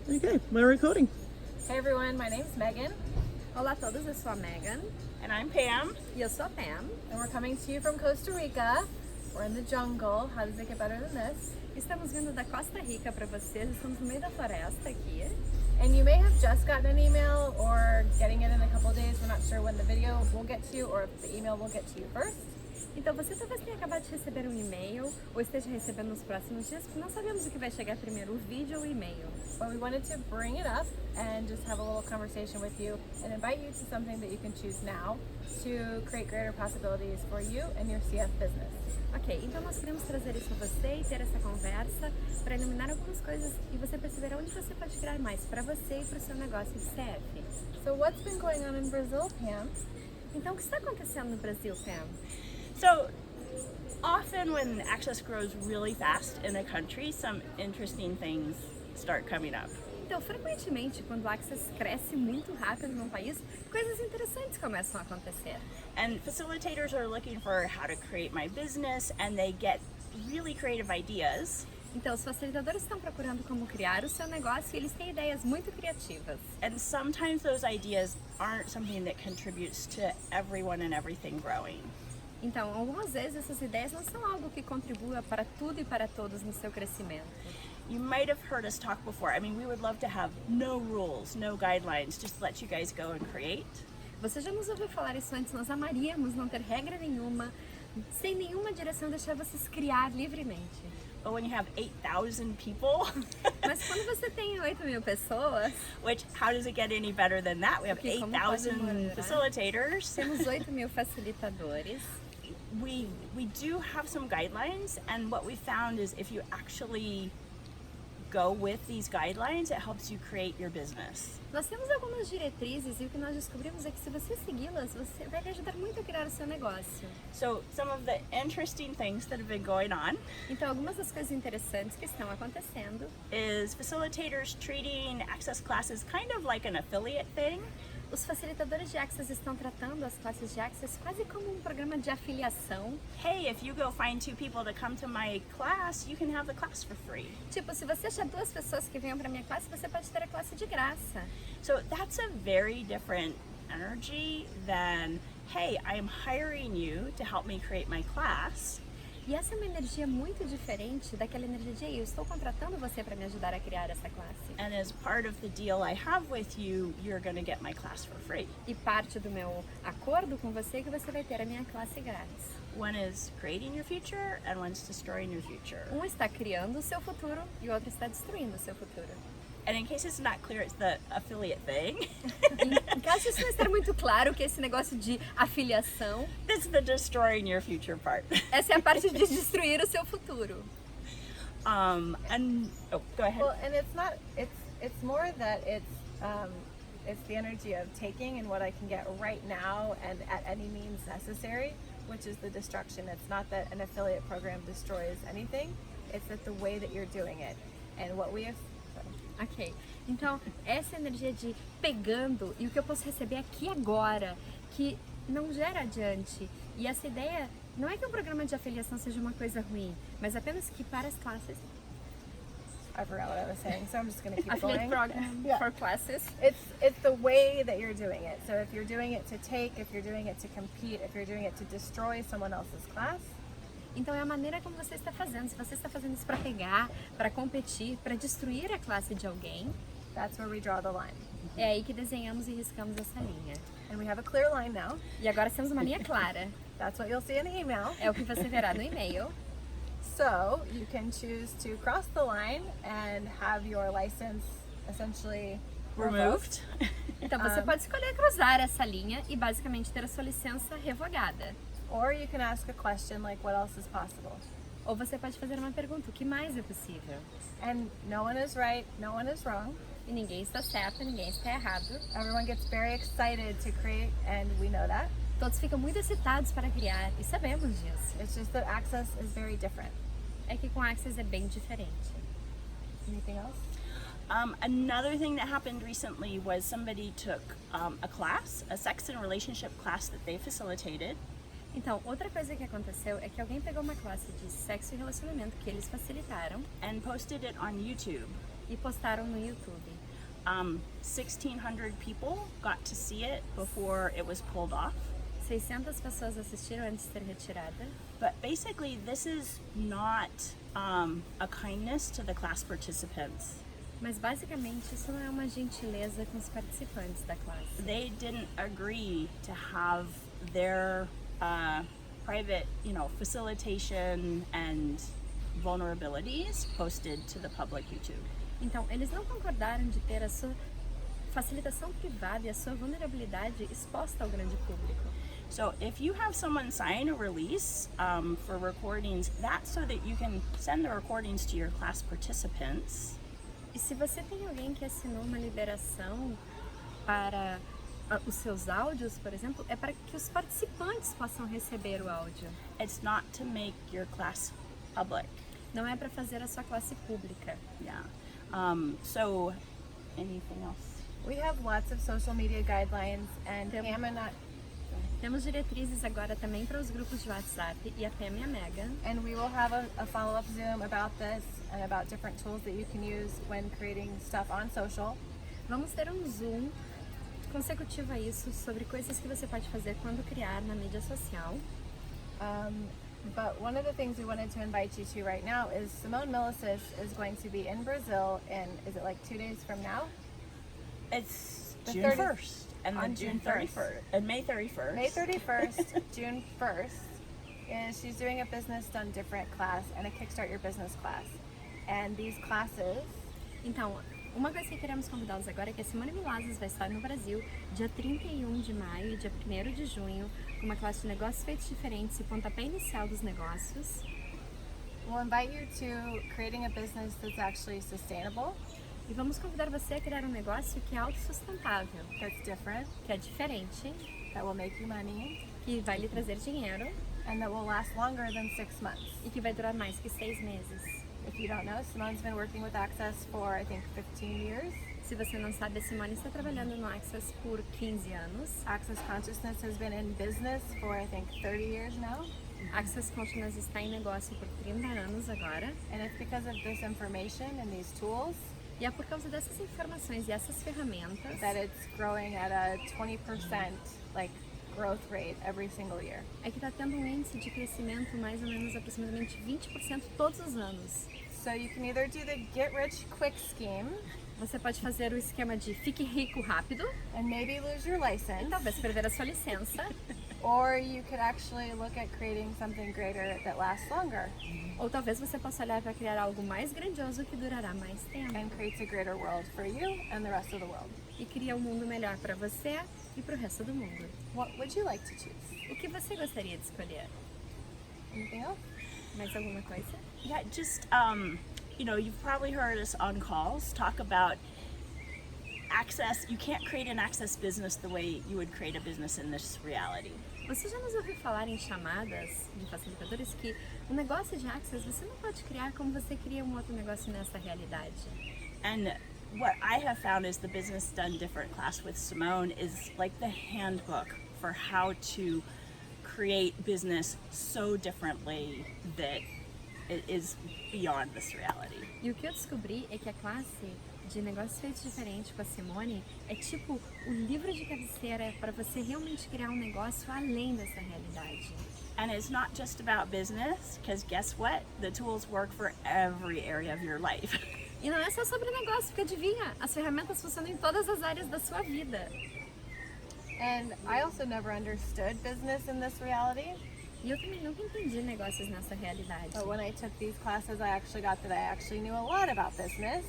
Okay, my recording. Hey everyone, my name's Megan. Olá a todos, eu sou a Megan. And I'm Pam. E eu sou a Pam. And we're coming to you from Costa Rica. We're in the jungle. How does it get better than this? Estamos vindo da Costa Rica para vocês, estamos no meio da floresta aqui. And you may have just gotten an email or getting it in a couple days. We're not sure when the video will get to you or if the email will get to you first. Então você talvez tenha acabado de receber um e-mail ou esteja recebendo nos próximos dias, porque não sabemos o que vai chegar primeiro, o vídeo ou o e-mail. But we wanted to bring it up and just have a little conversation with you and invite you to something that you can choose now to create greater possibilities for you and your CF business. Ok, então nós queremos trazer isso a você e ter essa conversa para iluminar algumas coisas e você perceber onde você pode criar mais para você e para o seu negócio de CF. So what's been going on in Brazil, Pam? Então o que está acontecendo no Brasil, Pam? So often when access grows really fast in a country, some interesting things start coming up. Então, frequentemente, quando o Access cresce muito rápido num país, coisas interessantes começam a acontecer. And facilitators are looking for how to create my business, and they get really creative ideas. Então, os facilitadores estão procurando como criar o seu negócio e eles têm ideias muito criativas. And sometimes those ideas aren't something that contributes to everyone and everything growing. Então, algumas vezes essas ideias não são algo que contribua para tudo e para todos no seu crescimento. You might have heard us talk before. I mean, we would love to have no rules, no guidelines, just let you guys go and create. Você já nos ouviu falar isso antes, nós amaríamos não ter regra nenhuma, sem nenhuma direção, deixar vocês criar livremente. But when you have 8,000 people, Mas quando você tem 8.000 pessoas, which how does it get any better than that? We have Porque como pode 8,000 melhorar? facilitators. temos 8.000 facilitadores. We do have some guidelines, and what we found is if you actually go with these guidelines, it helps you create your business. Nós temos algumas diretrizes e o que nós descobrimos é que se você segui-las, você vai lhe ajudar muito a criar o seu negócio. So some of the interesting things that have been going on Então, algumas das coisas interessantes que estão acontecendo, is facilitators treating access classes kind of like an affiliate thing. os facilitadores de Access estão tratando as classes de Access quase como um programa de afiliação. Hey, if you go find 2 people to come to my class, you can have the class for free. Tipo, se você achar 2 pessoas que venham para minha classe, você pode ter a classe de graça. So that's a very different energy than, hey, I'm hiring you to help me create my class. E essa é uma energia muito diferente daquela energia de eu estou contratando você para me ajudar a criar essa classe. And as part of the deal I have with you, you're going to get my class for free. E parte do meu acordo com você é que você vai ter a minha classe grátis. One is creating your future and one's destroying your future. Um está criando o seu futuro e o outro está destruindo o seu futuro. And in case it's not clear, it's the affiliate thing. Em caso isso não estar muito claro que esse negócio de afiliação, This is the destroying your future part. essa é a parte de destruir o seu futuro. Go ahead. Well, and it's more that it's the energy of taking and what I can get right now and at any means necessary, which is the destruction. It's not that an affiliate program destroys anything, it's that the way that you're doing it. And what we have Ok, então essa energia de pegando e o que eu posso receber aqui agora, que não gera adiante. E essa ideia não é que um programa de afiliação seja uma coisa ruim, mas apenas que para as classes. I forgot what I was saying, so I'm just going to keep Affiliate going. program Yeah. for classes. It's the way that you're doing it. So if you're doing it to take, if you're doing it to compete, if you're doing it to destroy someone else's class, Então é a maneira como você está fazendo. Se você está fazendo isso para pegar, para competir, para destruir a classe de alguém, that's where we draw the line. é aí que desenhamos e riscamos essa linha. And we have a clear line now. E agora temos uma linha clara. That's what you'll see in the email. É o que você verá no e-mail. So you can choose to cross the line and have your license essentially Removed. Então você pode escolher cruzar essa linha e basicamente ter a sua licença revogada. Or you can ask a question like, what else is possible? Ou você pode fazer uma pergunta, o que mais é possível? And no one is right, no one is wrong. E ninguém está certo, ninguém está errado. Everyone gets very excited to create, and we know that. Todos ficam muito excitados para criar e sabemos disso. It's just that access is very different. É que com Access é bem diferente. Anything else? Another thing that happened recently was somebody took a class, a sex and relationship class that they facilitated. Então, outra coisa que aconteceu é que alguém pegou uma classe de sexo e relacionamento que eles facilitaram and posted it on YouTube. e postaram no YouTube. 1,600 people got to see it before it was pulled off. 600 pessoas assistiram antes de ser retirada. But basically, this is not a kindness to the class participants. Mas basicamente isso não é uma gentileza com os participantes da classe. They didn't agree to have their private, facilitation and vulnerabilities posted to the public YouTube. Então, eles não concordaram de ter a sua facilitação privada e a sua vulnerabilidade exposta ao grande público. So if you have someone sign a release for recordings, that's so that you can send the recordings to your class participants. E se você tem alguém que assinou uma liberação para os seus áudios, por exemplo, é para que os participantes possam receber o áudio. It's not to make your class public. Não é para fazer a sua classe pública. Yeah. So, anything else? We have lots of social media guidelines, and Yep. Pam and I, Temos diretrizes agora também para os grupos de WhatsApp e a Pam e a Megan. and we will have a follow-up Zoom about this and about different tools that you can use when creating stuff on social. Vamos ter um Zoom consecutivo a isso sobre coisas que você pode fazer quando criar na mídia social. But one of the things we wanted to invite you to right now is Simone Milasas is going to be in Brazil in, is it like 2 days from now? It's The June 30 1st and on then June June 1st. 31st and May 31st. May 31st, June 1st, and she's doing a Business Done Different class and a Kickstart Your Business class. And these classes, Então, uma coisa que queremos convidá-los agora é que a Simone Milasas vai estar no Brasil dia 31 de maio e dia 1º de junho, com uma classe de negócios feitos diferentes e pontapé inicial dos negócios. will invite you to creating a business that's actually sustainable, E vamos convidar você a criar um negócio que é autossustentável, that's different, que é diferente, that will make you money, que vai lhe trazer dinheiro and that will last longer than 6 months. e que vai durar mais que 6 meses. If you don't know, Simone's been working with Access for, I think, 15 years. Se você não sabe, a Simone está trabalhando no Access por 15 anos. Access Consciousness has been in business for, I think, 30 years now. Access Consciousness está em negócio por 30 anos agora. And it's because of this information and these tools E é por causa dessas informações e essas ferramentas that it's growing at a 20% like growth rate every single year. é que está tendo um índice de crescimento mais ou menos aproximadamente 20% todos os anos. So you can either do the get rich quick scheme Você pode fazer o esquema de fique rico rápido and maybe lose your e license, talvez perder a sua licença. or you could actually look at creating something greater that lasts longer Ou talvez você possa olhar para criar algo mais grandioso que durará mais tempo. and creates a greater world for you and the rest of the world. E cria um mundo melhor para você e para o resto do mundo. What would you like to choose? O que você gostaria de escolher? Anything else? Mais alguma coisa? Yeah, just you've probably heard us on calls talk about access. You can't create an access business the way you would create a business in this reality. Você já nos ouviu falar em chamadas de facilitadores que o negócio de Access você não pode criar como você cria um outro negócio nessa realidade. And what I have found is the Business Done Different class with Simone is like the handbook for how to create business so differently that it is beyond this reality. E o que eu descobri é que a classe de negócios feitos diferente com a Simone é tipo o livro de cabeceira para você realmente criar um negócio além dessa realidade. And it's not just about business, because guess what? The tools work for every area of your life. E não é só sobre negócio, porque adivinha, as ferramentas funcionam em todas as áreas da sua vida. And I also never understood business in this reality. E eu também nunca entendi negócios nessa realidade. But when I took these classes, I actually got that I actually knew a lot about business.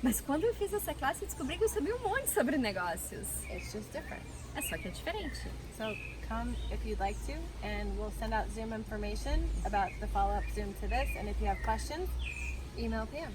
Mas quando eu fiz essa classe, eu descobri que eu sabia um monte sobre negócios. It's just different. É só que é diferente. So come if you'd like to, and we'll send out Zoom information about the follow-up Zoom to this. And if you have questions, email Pam.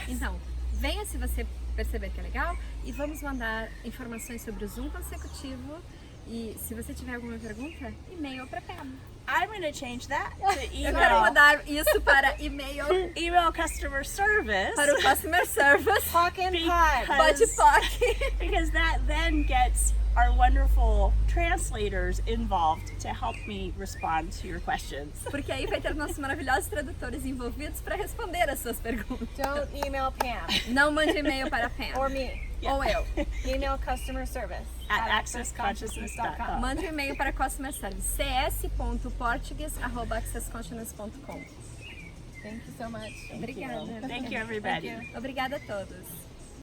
Então, venha se você perceber que é legal e vamos mandar informações sobre o Zoom consecutivo. E se você tiver alguma pergunta, e-mail para Pam. I'm going to change that to Eu quero email, mudar isso para e-mail email customer service. para o customer service. Talk and pod. Pode POC. Because that then gets our wonderful translators involved to help me respond to your questions. Porque aí vai ter nossos maravilhosos tradutores envolvidos para responder as suas perguntas. Don't email Pam Não mande e-mail para a Pam. or me. Ou eu. Email customer service At accessconsciousness.com. Mande um e-mail para customer service cs.portuguese@accessconsciousness.com. Thank you so much. Obrigada. Thank you, everybody. Thank you. Obrigada a todos.